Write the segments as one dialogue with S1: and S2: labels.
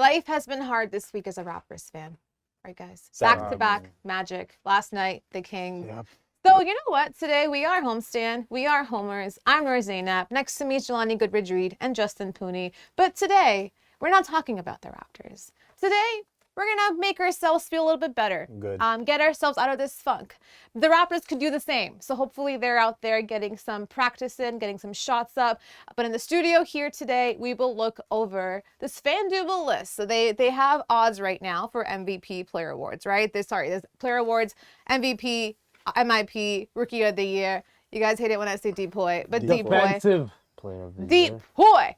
S1: Life has been hard this week as a Raptors fan. Right, guys? Back-to-back Magic. Last night, the Kings. Yep. So, you know what? Today, we are homestand. We are homers. I'm Noor Zainab. Next to me is Jelani Goodridge-Reid and Justin Pooni. But today, we're not talking about the Raptors. Today, we're going to make ourselves feel a little bit better.
S2: Good.
S1: Get ourselves out of this funk. The Raptors could do the same. So hopefully they're out there getting some practice in, getting some shots up. But in the studio here today, we will look over this FanDuel list. So they have odds right now for MVP player awards, right? There's player awards, MVP, MIP, Rookie of the Year. You guys hate it when I say DPOY, but DPOY.
S3: Defensive player of the year.
S1: DPOY.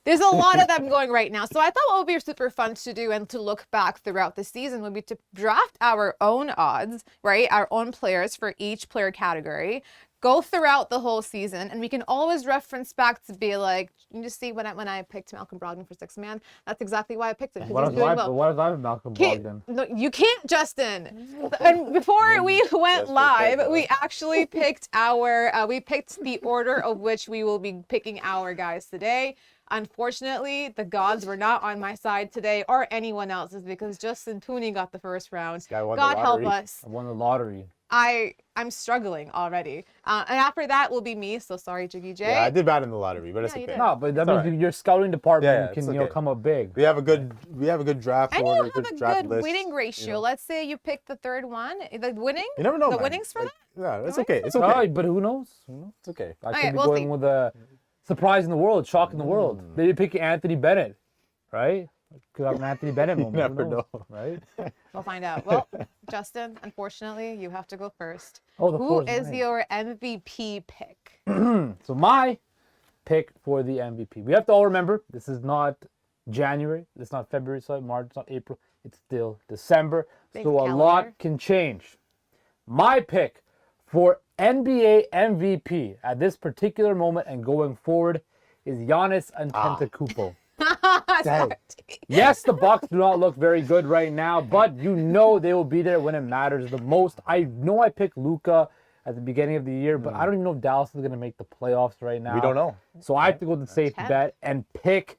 S1: There's a lot of them going right now. So I thought what would be super fun to do and to look back throughout the season would be to draft our own odds, right? Our own players for each player category. Go throughout the whole season, and we can always reference back to be like, you just see when I picked Malcolm Brogdon for sixth man, that's exactly why I picked him.
S3: What if I have Malcolm Brogdon?
S1: No, you can't, Justin. And before we went live, we actually picked we picked the order of which we will be picking our guys today. Unfortunately, the gods were not on my side today or anyone else's because Justin Pooni got the first round. God help us.
S3: I won the lottery.
S1: I'm struggling already. And after that will be me. So sorry, Jiggy J.
S2: Yeah, I did bad in the lottery, but it's okay.
S3: No, but that means your scouting department can come up big.
S2: We have a good draft order.
S1: And you have a good winning ratio. You know. Let's say you pick the third one. The winning?
S2: You never know.
S1: The winnings for that?
S2: Yeah, it's okay. It's okay.
S3: But who knows? It's okay. I could be going with a surprise in the world, shock in the world. Maybe pick Anthony Bennett, right? Could have an Anthony Bennett moment.
S2: You never know,
S3: right?
S1: We'll find out. Well, Justin, unfortunately, you have to go first.
S3: Who
S1: is your MVP pick?
S3: So my pick for the MVP. We have to all remember, this is not January. It's not February. It's not March. It's not April. It's still December. So a lot can change. My pick for NBA MVP at this particular moment and going forward is Giannis Antetokounmpo. Yes, the Bucks do not look very good right now, but you know they will be there when it matters the most. I know I picked Luka at the beginning of the year, but I don't even know if Dallas is going to make the playoffs right now.
S2: We don't know.
S3: So I have to go with the safe bet and pick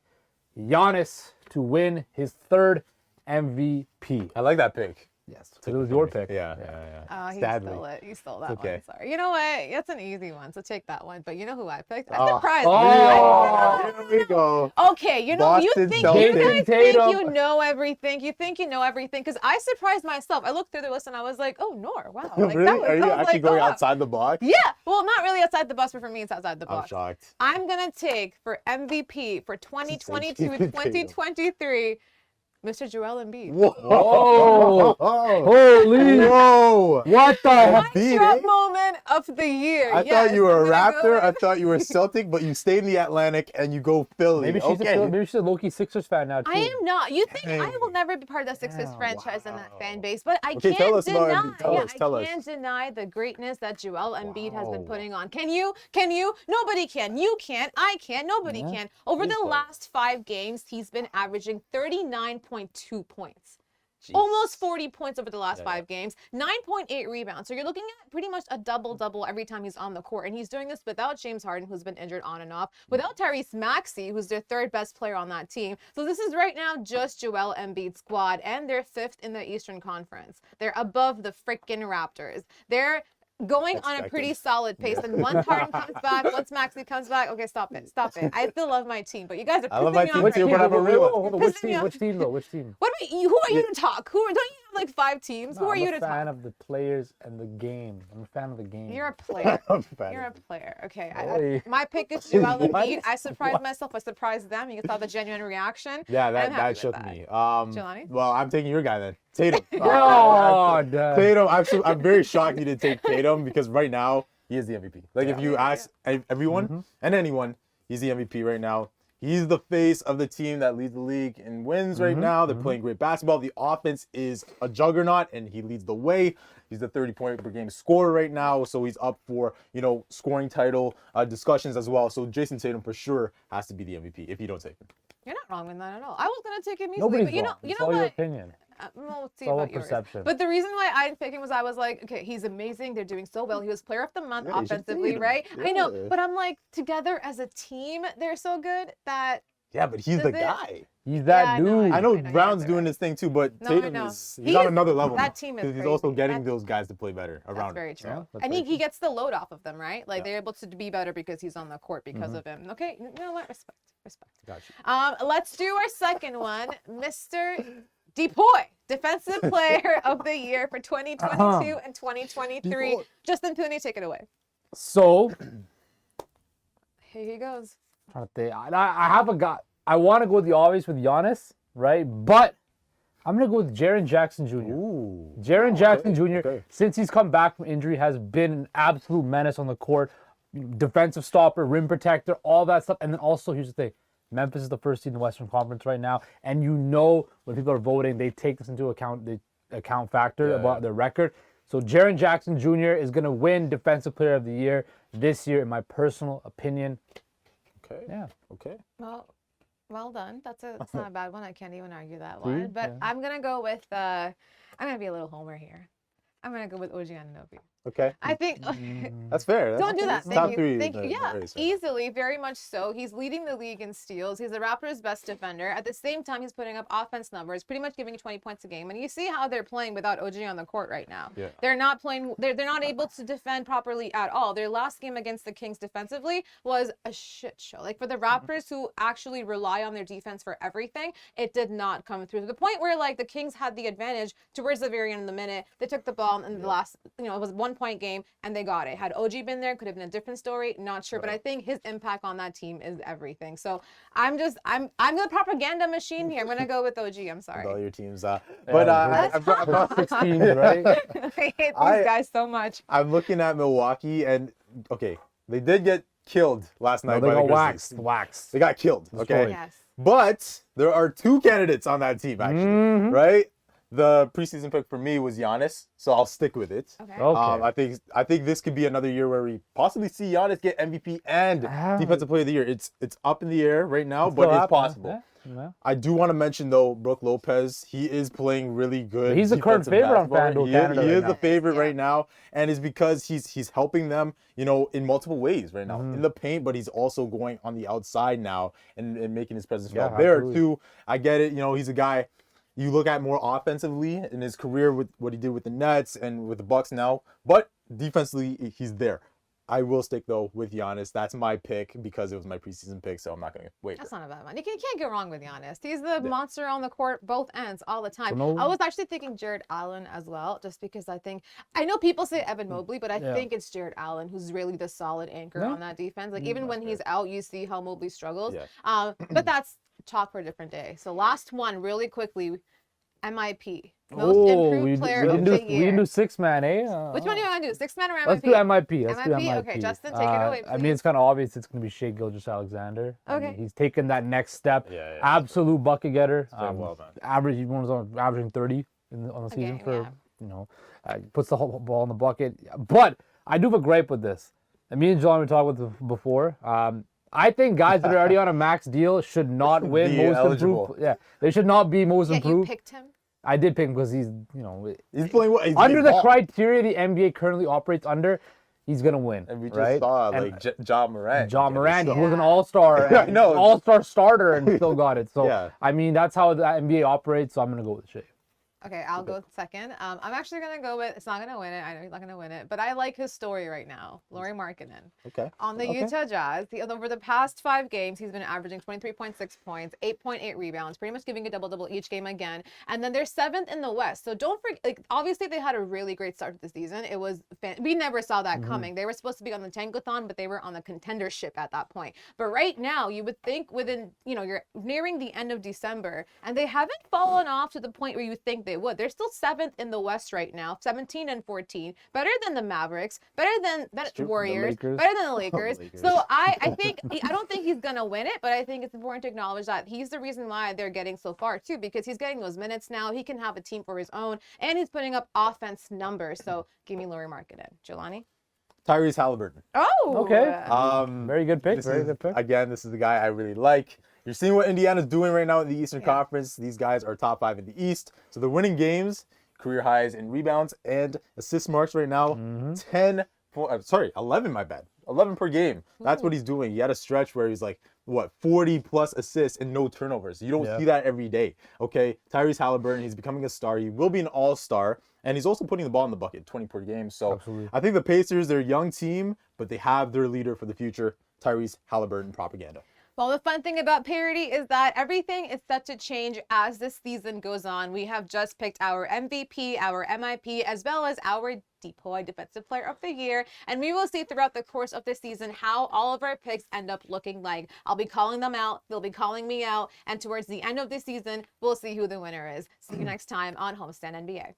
S3: Giannis to win his third MVP.
S2: I like that pick.
S3: Yes. So it was your pick.
S2: Yeah.
S1: Oh, he stole it. You stole that one. Sorry. You know what? That's an easy one, so take that one. But you know who I picked? I'm surprised.
S2: Here we go.
S1: Okay, you know, you guys think you know everything. You think you know everything. Because I surprised myself. I looked through the list and I was like, oh, Noor, wow. Like,
S2: really? Are you actually going outside the box?
S1: Yeah. Well, not really outside the box, but for me, it's outside the box.
S2: I'm shocked.
S1: I'm going to take for MVP for 2022-2023, Mr. Joel Embiid.
S3: Whoa! Holy!
S2: Whoa!
S3: What the heck?
S1: Matchup moment of the year.
S2: I thought you were a Raptor. I thought you were a Celtic, but you stayed in the Atlantic and you go Philly.
S3: Maybe she's a low-key Sixers fan now too.
S1: I am not. You think I will never be part of the Sixers franchise and that fan base, but I can't deny the greatness that Joel Embiid has been putting on. Can you? Nobody can. You can't. I can't. Nobody can. Over the last 5 games, he's been averaging 39.2 points. Jeez. Almost 40 points over the last 5 games, 9.8 rebounds. So you're looking at pretty much a double-double every time he's on the court. And he's doing this without James Harden, who's been injured on and off, without Tyrese Maxey, who's their 3rd best player on that team. So this is right now just Joel Embiid's squad, and they're 5th in the Eastern Conference. They're above the freaking Raptors. They're going on a pretty solid pace. And once Harden comes back, once Maxey comes back, okay, stop it. I still love my team, but you guys are pissing me off.
S3: Which team though? Which team?
S1: What about you? Who are you to talk? Don't you have like 5 teams? Who are you to talk?
S3: I'm a fan of the players and the game. I'm a fan of the game.
S1: You're a player. You're a player. Okay. My pick is Joel Embiid. I surprised myself. I surprised them. You saw the genuine reaction.
S2: Yeah, that shook me.
S1: Jelani?
S2: Well, I'm taking your guy then. Tatum.
S3: Tatum.
S2: I'm very shocked you didn't take Tatum because right now he is the MVP. Like if you ask everyone and anyone, he's the MVP right now. He's the face of the team that leads the league in wins right now. They're playing great basketball. The offense is a juggernaut and he leads the way. He's the 30-point per game scorer right now, so he's up for, scoring title discussions as well. So Jason Tatum for sure has to be the MVP if you don't take him.
S1: You're not wrong in that at all. I was gonna take him easily, but you know what?
S3: Your opinion.
S1: We'll see about yours. But the reason why I didn't pick him was I was like, okay, he's amazing. They're doing so well. He was player of the month offensively, right? Yeah. I know, but I'm like, together as a team, they're so good that
S2: Yeah, but he's the guy.
S3: He's that dude.
S2: I know Brown's doing his thing too, but Tatum he's on another level.
S1: That team is
S2: He's also getting those guys to play better around him.
S1: That's very true.
S3: Yeah,
S1: and he gets the load off of them, right? Like they're able to be better because he's on the court because of him. Okay, you know what? Respect.
S2: Got you.
S1: Let's do our second one, Mr. DPOY, Defensive Player of the Year for 2022 and 2023.
S2: DPOY.
S1: Justin Pooni, take it away.
S3: So,
S1: Here he goes.
S3: I have a guy. I want to go with the obvious with Giannis, right? But I'm going to go with Jaren Jackson Jr.
S2: Ooh.
S3: Jaren Jackson Jr.,
S2: okay.
S3: since he's come back from injury, has been an absolute menace on the court. Defensive stopper, rim protector, all that stuff. And then also, here's the thing. Memphis is the first seed in the Western Conference right now. And you know when people are voting, they take this into account, the account factor about their record. So Jaren Jackson Jr. is going to win Defensive Player of the Year this year, in my personal opinion.
S2: Okay.
S3: Yeah.
S2: Okay.
S1: Well done. That's not a bad one. I can't even argue that one. But I'm gonna go with I'm gonna be a little homer here. I'm gonna go with OG Anunoby.
S2: Okay.
S1: I think
S2: That's fair.
S1: don't do that.
S2: Top three.
S1: Thank you. Yeah,
S2: race, right?
S1: easily, very much so. He's leading the league in steals. He's the Raptors' best defender. At the same time, he's putting up offense numbers, pretty much giving you 20 points a game. And you see how they're playing without OG on the court right now.
S2: Yeah.
S1: They're not playing. They're not able to defend properly at all. Their last game against the Kings defensively was a shit show. Like for the Raptors, who actually rely on their defense for everything, it did not come through to the point where like the Kings had the advantage towards the very end of the minute. They took the ball in the last, it was a 1-point game. And they got it. Had OG been there, could have been a different story. Not sure, but I think his impact on that team is everything. So I'm the propaganda machine here. I'm gonna go with OG. I'm sorry.
S2: With all your teams, but I've got
S3: 6 teams, right?
S1: I hate these guys so much.
S2: I'm looking at Milwaukee, and okay, they did get killed last night.
S3: They
S2: by the
S3: got
S2: Grizzlies.
S3: waxed.
S2: They got killed. Okay,
S1: Yes.
S2: but there are 2 candidates on that team actually, right? The preseason pick for me was Giannis, so I'll stick with it.
S3: Okay.
S2: I think this could be another year where we possibly see Giannis get MVP and Defensive Player of the Year. It's up in the air right now, but it's possible. Yeah. I do want to mention though, Brook Lopez. He is playing really good.
S3: He's the current favorite on FanDuel Canada.
S2: He is the favorite right now, and it's because he's helping them, in multiple ways right now in the paint, but he's also going on the outside now and making his presence felt there too. I get it. He's a guy. You look at more offensively in his career with what he did with the Nets and with the Bucks now, but defensively he's there. I will stick though with Giannis. That's my pick because it was my preseason pick, so I'm not gonna wait.
S1: That's not a bad one. You can't go wrong with Giannis. He's the monster on the court, both ends, all the time.
S3: So
S1: I was actually thinking Jared Allen as well, just because I know people say Evan Mobley, but I think it's Jared Allen who's really the solid anchor on that defense. Like even when he's out, you see how Mobley struggles. Yeah. But that's talk for a different day. So last one, really quickly, MIP. Most improved player of the year.
S3: We can do 6-man, eh?
S1: Which one do you want to do? 6-man or MIP?
S3: Let's do MIP. Let's do MIP.
S1: Okay, Justin, take it away, please.
S3: I mean, it's kind of obvious it's going to be Shai Gilgeous-Alexander.
S1: Okay.
S3: I mean, he's taken that next step. Absolute bucket getter.
S2: Well done.
S3: He was averaging 30 on the season puts the whole ball in the bucket. But I do have a gripe with this. And me and John were talking about this before. I think guys that are already on a max deal should not win most improved. Yeah, they should not be most improved.
S1: You picked him?
S3: I did pick him because he's
S2: playing well.
S3: Under the criteria the NBA currently operates under, he's gonna win.
S2: And we just saw Ja Morant.
S3: Ja Morant, who was an all-star,
S2: I know.
S3: all-star starter, and still got it. So I mean, that's how the NBA operates. So I'm gonna go with Shai.
S1: Okay, I'll go second. I'm actually going to go with, it's not going to win it. I know he's not going to win it, but I like his story right now. Lauri Markkanen.
S2: Okay.
S1: On the Utah Jazz, over the past 5 games, he's been averaging 23.6 points, 8.8 rebounds, pretty much giving a double-double each game again. And then they're 7th in the West. So don't forget, obviously they had a really great start to the season. It was, we never saw that coming. They were supposed to be on the tankathon, but they were on the contendership at that point. But right now, you would think within, you're nearing the end of December, and they haven't fallen off to the point where you think they would. They're still 7th in the West right now, 17-14, better than the Mavericks, better than Warriors, better than the Lakers. So I don't think he's gonna win it, but I think it's important to acknowledge that he's the reason why they're getting so far too, because he's getting those minutes now. He can have a team for his own, and he's putting up offense numbers. So give me Lauri Markkanen. Jelani?
S2: Tyrese Halliburton.
S1: Oh,
S3: okay. Very good pick.
S2: Again, this is the guy I really like. You're seeing what Indiana's doing right now in the Eastern Conference. These guys are top 5 in the East. So they're winning games, career highs in rebounds and assist marks right now. 11, my bad. 11 per game. That's what he's doing. He had a stretch where he's like 40 plus assists and no turnovers. You don't see that every day. Okay, Tyrese Halliburton, he's becoming a star. He will be an all-star, and he's also putting the ball in the bucket 20 per game. So I think the Pacers, they're a young team, but they have their leader for the future, Tyrese Halliburton propaganda.
S1: Well, the fun thing about parity is that everything is set to change as this season goes on. We have just picked our MVP, our MIP, as well as our DPOY Defensive Player of the Year. And we will see throughout the course of the season how all of our picks end up looking like. I'll be calling them out. They'll be calling me out. And towards the end of the season, we'll see who the winner is. See you next time on Homestand NBA.